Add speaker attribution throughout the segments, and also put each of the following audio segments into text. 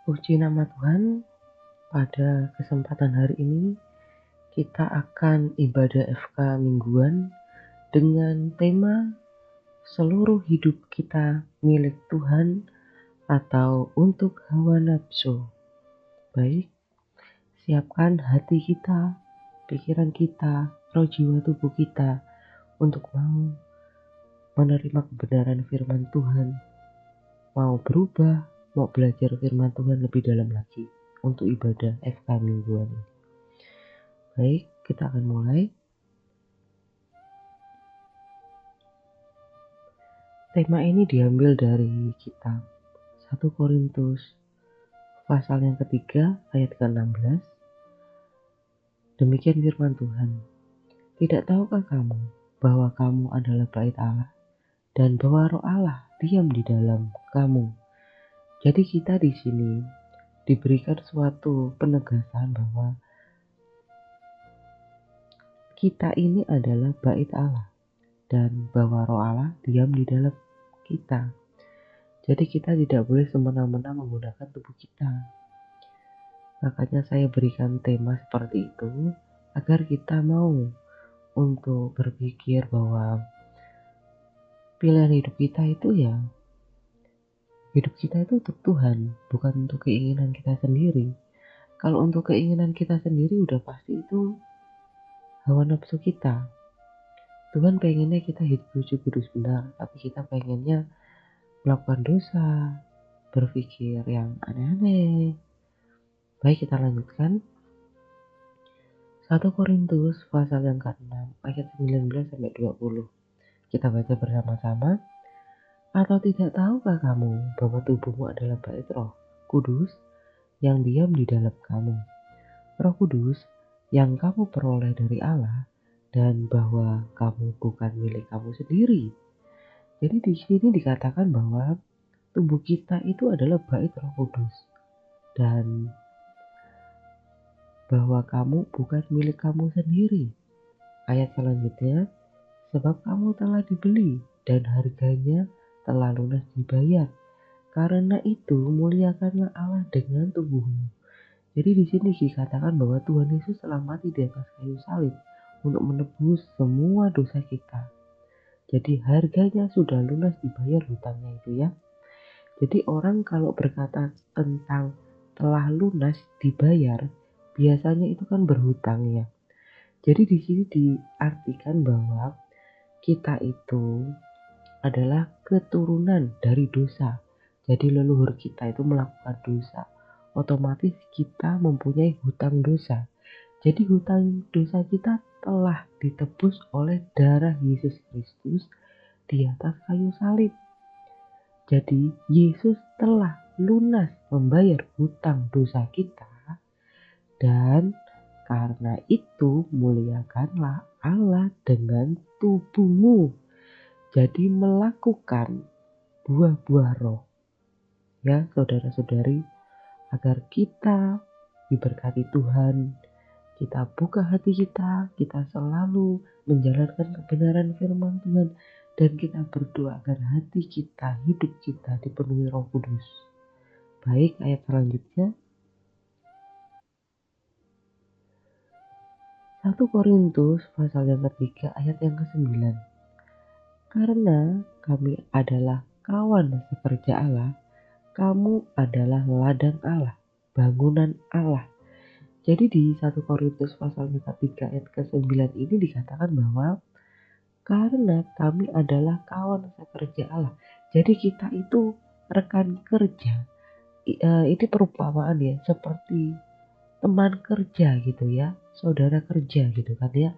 Speaker 1: Puji nama Tuhan, pada kesempatan hari ini kita akan ibadah FK mingguan dengan tema seluruh hidup kita milik Tuhan atau untuk hawa nafsu. Baik, siapkan hati kita, pikiran kita, roh jiwa tubuh kita untuk mau menerima kebenaran firman Tuhan, mau berubah, mau belajar firman Tuhan lebih dalam lagi untuk ibadah FK mingguan. Baik, kita akan mulai. Tema ini diambil dari kitab 1 Korintus pasal yang ketiga ayat ke-16. Demikian firman Tuhan. Tidak tahukah kamu bahwa kamu adalah bait Allah dan bahwa Roh Allah diam di dalam kamu? Jadi kita di sini diberikan suatu penegasan bahwa kita ini adalah bait Allah dan bahwa Roh Allah diam di dalam kita. Jadi kita tidak boleh semena-mena menggunakan tubuh kita. Makanya saya berikan tema seperti itu agar kita mau untuk berpikir bahwa pilihan hidup kita itu hidup kita itu untuk Tuhan, bukan untuk keinginan kita sendiri. Kalau untuk keinginan kita sendiri udah pasti itu hawa nafsu kita. Tuhan pengennya kita hidup suci kudus benar, tapi kita pengennya melakukan dosa, berpikir yang aneh-aneh. Baik, kita lanjutkan. 1 Korintus pasal yang ke-6 ayat 19-20. Kita baca bersama-sama. Atau tidak tahukah kamu bahwa tubuhmu adalah bait Roh Kudus yang diam di dalam kamu? Roh Kudus yang kamu peroleh dari Allah dan bahwa kamu bukan milik kamu sendiri. Jadi di sini dikatakan bahwa tubuh kita itu adalah bait Roh Kudus dan bahwa kamu bukan milik kamu sendiri. Ayat selanjutnya, sebab kamu telah dibeli dan harganya telah lunas dibayar. Karena itu muliakanlah Allah dengan tubuhmu. Jadi di sini dikatakan bahwa Tuhan Yesus telah mati di atas kayu salib untuk menebus semua dosa kita. Jadi harganya sudah lunas dibayar hutangnya itu ya. Jadi orang kalau berkata tentang telah lunas dibayar, biasanya itu kan berhutang ya. Jadi di sini diartikan bahwa kita itu adalah keturunan dari dosa. Jadi leluhur kita itu melakukan dosa. Otomatis kita mempunyai hutang dosa. Jadi hutang dosa kita telah ditebus oleh darah Yesus Kristus di atas kayu salib. Jadi Yesus telah lunas membayar hutang dosa kita dan karena itu muliakanlah Allah dengan tubuhmu. Jadi melakukan buah-buah roh. Ya saudara-saudari, agar kita diberkati Tuhan, kita buka hati kita selalu menjalankan kebenaran firman Tuhan, dan kita berdoa agar hati kita, hidup kita dipenuhi Roh Kudus. Baik, ayat selanjutnya 1 Korintus pasal yang ketiga ayat yang ke-9. Karena kami adalah kawan sekerja Allah, kamu adalah ladang Allah, bangunan Allah. Jadi di 1 Korintus pasal yang ketiga ayat ke-9 ini dikatakan bahwa karena kami adalah kawan sekerja Allah. Jadi kita itu rekan kerja. Ini perumpamaan ya, seperti teman kerja gitu ya, saudara kerja gitu kan ya.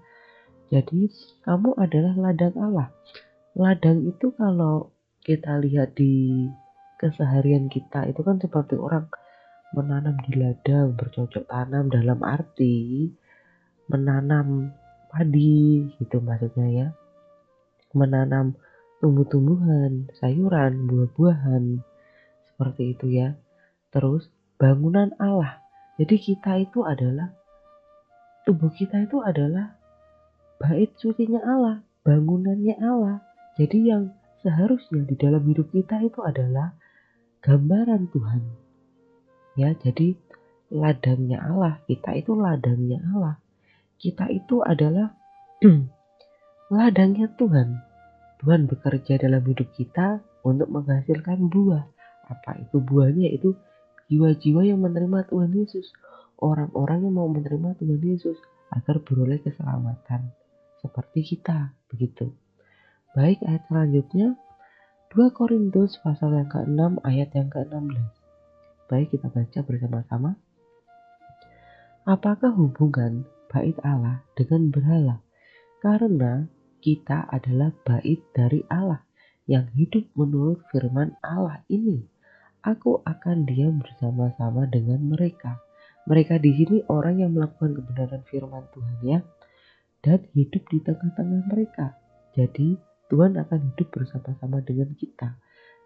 Speaker 1: Jadi kamu adalah ladang Allah. Ladang itu kalau kita lihat di keseharian kita itu kan seperti orang menanam di ladang, bercocok tanam dalam arti menanam padi gitu maksudnya ya. Menanam tumbuh-tumbuhan, sayuran, buah-buahan seperti itu ya. Terus bangunan Allah. Jadi kita itu adalah, tubuh kita itu adalah bait sucinya Allah, bangunannya Allah. Jadi yang seharusnya di dalam hidup kita itu adalah gambaran Tuhan. Ya, jadi ladangnya Allah, kita itu ladangnya Allah. Kita itu adalah ladangnya Tuhan. Tuhan bekerja dalam hidup kita untuk menghasilkan buah. Apa itu buahnya? Itu jiwa-jiwa yang menerima Tuhan Yesus. Orang-orang yang mau menerima Tuhan Yesus agar beroleh keselamatan. Seperti kita, begitu. Baik, ayat selanjutnya 2 Korintus pasal yang ke-6 ayat yang ke-16. Baik, kita baca bersama-sama. Apakah hubungan bait Allah dengan berhala? Karena kita adalah bait dari Allah yang hidup menurut firman Allah ini. Aku akan diam bersama-sama dengan mereka. Mereka di sini orang yang melakukan kebenaran firman Tuhan ya, dan hidup di tengah-tengah mereka. Jadi Tuhan akan hidup bersama-sama dengan kita.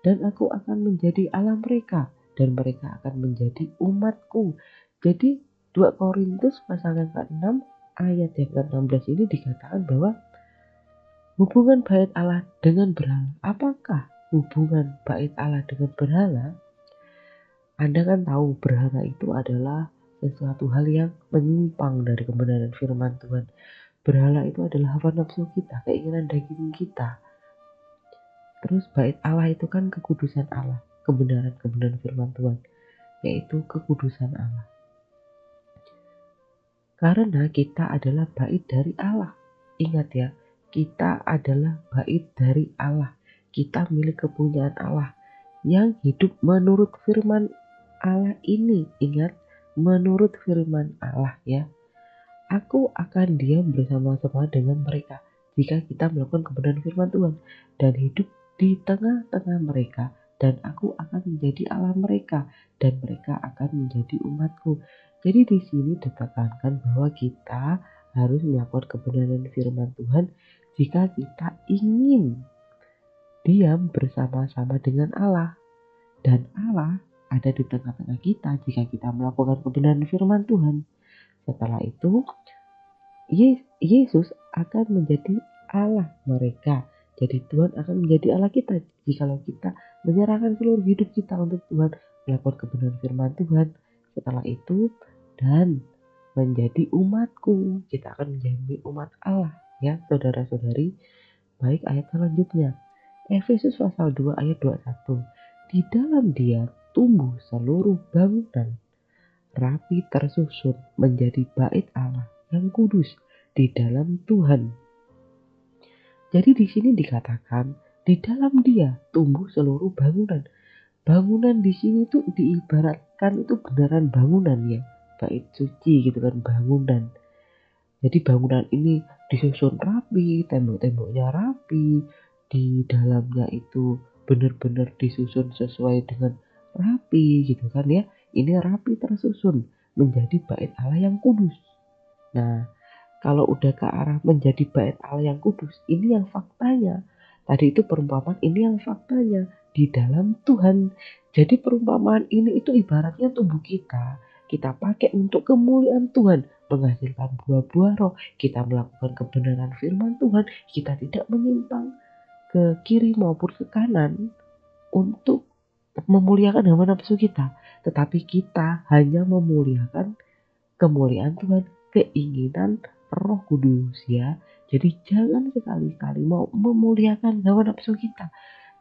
Speaker 1: Dan aku akan menjadi Allah mereka, dan mereka akan menjadi umatku. Jadi 2 Korintus pasal yang ke-6 ayat yang ke-16 ini dikatakan bahwa hubungan bait Allah dengan berhala. Apakah hubungan bait Allah dengan berhala? Anda kan tahu berhala itu adalah sesuatu hal yang menyimpang dari kebenaran firman Tuhan. Berhala itu adalah hawa nafsu kita, keinginan daging kita. Terus bait Allah itu kan kekudusan Allah, kebenaran firman Tuhan, yaitu kekudusan Allah. Karena kita adalah bait dari Allah. Ingat ya, kita adalah bait dari Allah. Kita milik kepunyaan Allah yang hidup menurut firman Allah ini. Ingat, menurut firman Allah ya. Aku akan diam bersama-sama dengan mereka jika kita melakukan kebenaran firman Tuhan dan hidup di tengah-tengah mereka, dan aku akan menjadi Allah mereka dan mereka akan menjadi umatku. Jadi di sini ditekankan bahwa kita harus melakukan kebenaran firman Tuhan jika kita ingin diam bersama-sama dengan Allah, dan Allah ada di tengah-tengah kita jika kita melakukan kebenaran firman Tuhan. Setelah itu Yesus akan menjadi Allah mereka. Jadi Tuhan akan menjadi Allah kita jikalau kita menyerahkan seluruh hidup kita untuk Tuhan, melakukan kebenaran firman Tuhan. Setelah itu dan menjadi umatku, kita akan menjadi umat Allah ya saudara-saudari. Baik, ayat selanjutnya Efesus pasal 2 ayat 21. Di dalam Dia tumbuh seluruh bangunan rapi tersusun menjadi bait Allah yang kudus di dalam Tuhan. Jadi di sini dikatakan di dalam Dia tumbuh seluruh bangunan. Bangunan di sini tuh diibaratkan itu beneran bangunan ya, bait suci gitu kan, bangunan. Jadi bangunan ini disusun rapi, tembok-temboknya rapi, di dalamnya itu benar-benar disusun sesuai dengan rapi gitu kan ya. Ini rapi tersusun menjadi bait Allah yang kudus. Nah, kalau udah ke arah menjadi bait Allah yang kudus, ini yang faktanya. Tadi itu perumpamaan, ini yang faktanya di dalam Tuhan. Jadi perumpamaan ini itu ibaratnya tubuh kita. Kita pakai untuk kemuliaan Tuhan, menghasilkan buah-buah roh. Kita melakukan kebenaran firman Tuhan. Kita tidak menyimpang ke kiri maupun ke kanan untuk memuliakan hawa nafsu kita. Tetapi kita hanya memuliakan kemuliaan Tuhan, keinginan Roh Kudus ya. Jadi jangan sekali-kali mau memuliakan hawa nafsu kita.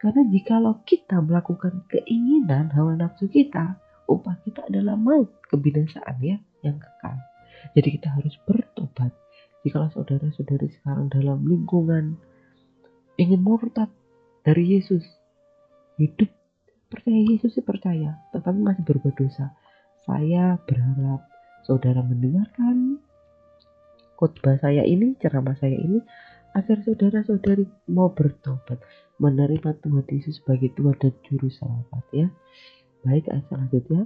Speaker 1: Karena jikalau kita melakukan keinginan hawa nafsu kita, upah kita adalah maut, kebinasaan ya, yang kekal. Jadi kita harus bertobat. Jikalau saudara-saudari sekarang dalam lingkungan ingin murtad dari Yesus, hidup percaya Yesus sih percaya, tetapi masih berbuat dosa, saya berharap saudara mendengarkan khotbah saya ini, ceramah saya ini, agar saudara-saudari mau bertobat, menerima Tuhan Yesus sebagai Tuhan dan Juru Selamat ya. Baik, ayat selanjutnya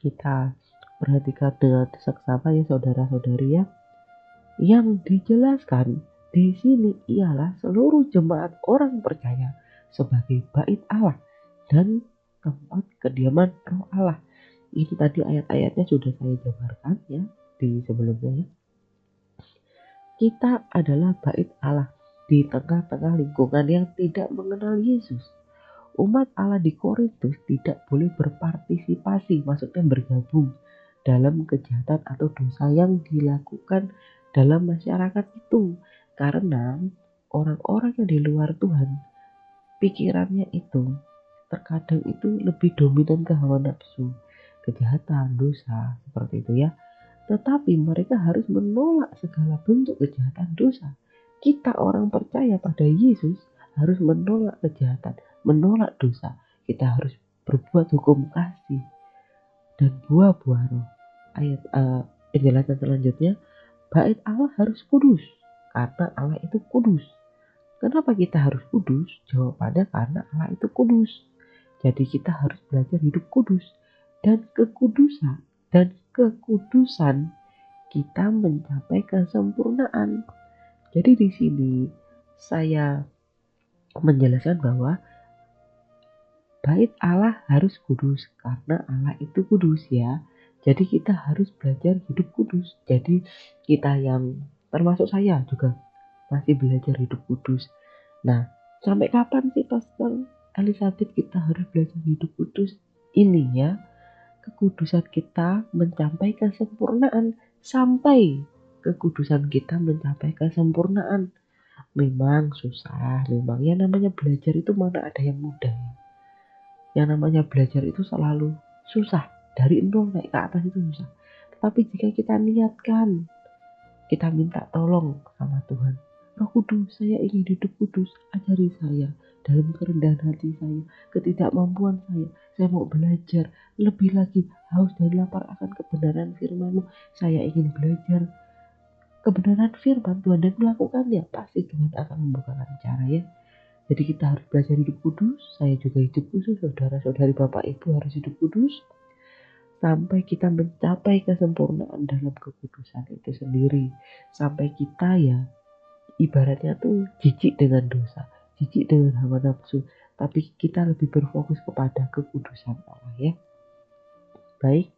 Speaker 1: kita perhatikan dengan seksama ya saudara-saudari ya. Yang dijelaskan di sini ialah seluruh jemaat orang percaya sebagai bait Allah dan tempat kediaman Roh Allah. Ini tadi ayat-ayatnya sudah saya jabarkan ya di sebelumnya ya. Kita adalah bait Allah di tengah-tengah lingkungan yang tidak mengenal Yesus. umat Allah di Korintus tidak boleh berpartisipasi, maksudnya bergabung dalam kejahatan atau dosa yang dilakukan dalam masyarakat itu. Karena orang-orang yang di luar Tuhan, pikirannya itu terkadang itu lebih dominan ke hawa nafsu, kejahatan, dosa, seperti itu ya. Tetapi mereka harus menolak segala bentuk kejahatan dosa. Kita orang percaya pada Yesus harus menolak kejahatan, menolak dosa. Kita harus berbuat hukum kasih dan buah-buah roh. Ayat penjelasan selanjutnya, bait Allah harus kudus karena Allah itu kudus. Kenapa kita harus kudus? Jawabannya karena Allah itu kudus. Jadi kita harus belajar hidup kudus, dan kekudusan kita mencapai kesempurnaan. Jadi di sini saya menjelaskan bahwa bait Allah harus kudus karena Allah itu kudus ya. Jadi kita harus belajar hidup kudus. Jadi kita yang termasuk saya juga masih belajar hidup kudus. Nah, sampai kapan sih Pastor Elizabeth kita harus belajar hidup kudus? Ini ya, kekudusan kita mencapai kesempurnaan. Sampai kekudusan kita mencapai kesempurnaan. Memang susah, memang ya namanya belajar itu mana ada yang mudah ya. Yang namanya belajar itu selalu susah. Dari nol naik ke atas itu susah. Tetapi jika kita niatkan, kita minta tolong sama Tuhan. Roh Kudus, saya ingin hidup kudus. Ajari saya dalam kerendahan hati saya, ketidakmampuan saya mau belajar lebih lagi, haus dan lapar akan kebenaran firman-Mu. Saya ingin belajar kebenaran firman Tuhan dan melakukannya. Pasti Tuhan akan membukakan cara ya. Jadi kita harus belajar hidup kudus. Saya juga hidup kudus, saudara-saudari Bapak Ibu harus hidup kudus sampai kita mencapai kesempurnaan dalam kekudusan itu sendiri. Sampai kita ya ibaratnya tuh jijik dengan dosa, jijik dengan hawa nafsu, tapi kita lebih berfokus kepada kekudusan Allah ya. Baik,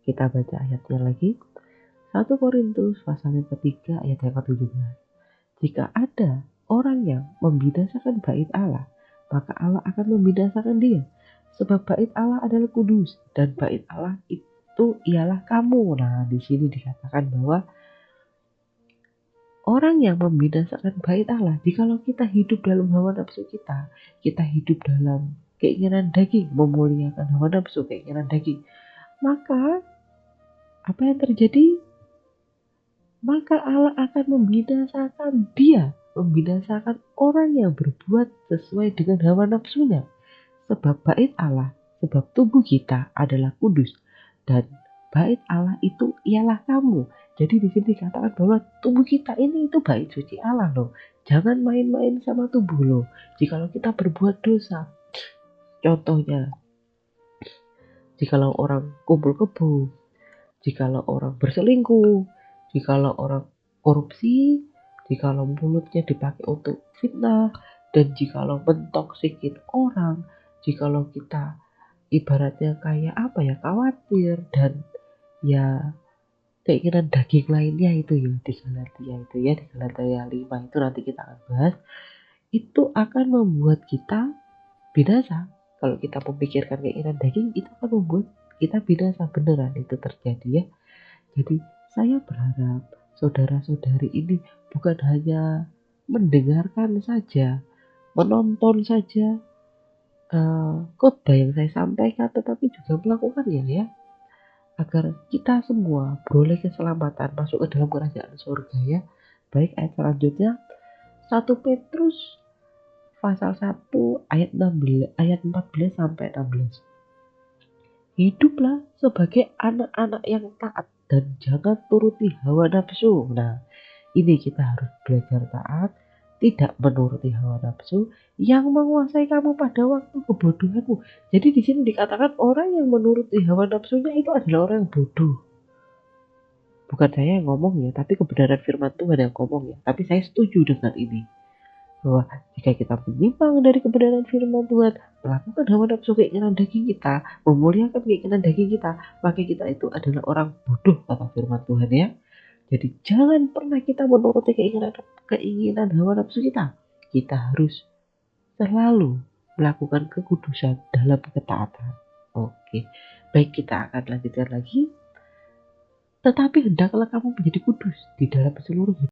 Speaker 1: kita baca ayatnya lagi. 1 Korintus pasal yang ketiga ayat yang ke-17. Jika ada orang yang membinasakan bait Allah, maka Allah akan membinasakan dia. Sebab bait Allah adalah kudus dan bait Allah itu ialah kamu. Nah, di sini dikatakan bahwa orang yang membinasakan bait Allah, jikalau kita hidup dalam hawa nafsu kita hidup dalam keinginan daging, memuliakan hawa nafsu, keinginan daging, maka apa yang terjadi? Maka Allah akan membinasakan dia, membinasakan orang yang berbuat sesuai dengan hawa nafsunya. Sebab bait Allah, sebab tubuh kita adalah kudus dan bait Allah itu ialah kamu. Jadi di sini dikatakan bahwa tubuh kita ini itu bait suci Allah loh. Jangan main-main sama tubuh loh. Jikalau kita berbuat dosa, contohnya, jikalau orang kumpul kebo, jikalau orang berselingkuh, jikalau orang korupsi, jikalau mulutnya dipakai untuk fitnah, dan jikalau mentoksikin orang, jikalau kita ibaratnya kayak apa ya, khawatir dan ya keinginan daging lainnya itu ya di Galatia itu ya, di Galatia 5 itu nanti kita akan bahas, itu akan membuat kita binasa. Kalau kita memikirkan keinginan daging, itu akan membuat kita binasa, beneran itu terjadi ya. Jadi saya berharap saudara-saudari ini bukan hanya mendengarkan saja, menonton saja khotbah yang saya sampaikan, tetapi juga melakukannya ya, agar kita semua beroleh keselamatan masuk ke dalam kerajaan surga ya. Baik, ayat selanjutnya 1 Petrus pasal 1 ayat 16, ayat 14 sampai 16. Hiduplah sebagai anak-anak yang taat dan jangan turuti hawa nafsu. Nah, ini kita harus belajar taat, tidak menuruti hawa nafsu yang menguasai kamu pada waktu kebodohanmu. Jadi di sini dikatakan orang yang menuruti hawa nafsunya itu adalah orang yang bodoh. Bukan saya yang ngomong ya, tapi kebenaran firman Tuhan yang ngomong ya. Tapi saya setuju dengan ini, bahwa jika kita menyimpang dari kebenaran firman Tuhan, melakukan hawa nafsu keinginan daging kita, memuliakan keinginan daging kita, maka kita itu adalah orang bodoh, kata firman Tuhan ya. Jadi jangan pernah kita menuruti keinginan hawa nafsu kita. Kita harus selalu melakukan kekudusan dalam ketaatan. Oke, baik, kita akan lanjutkan lagi. Tetapi hendaklah kamu menjadi kudus di dalam seluruh hidup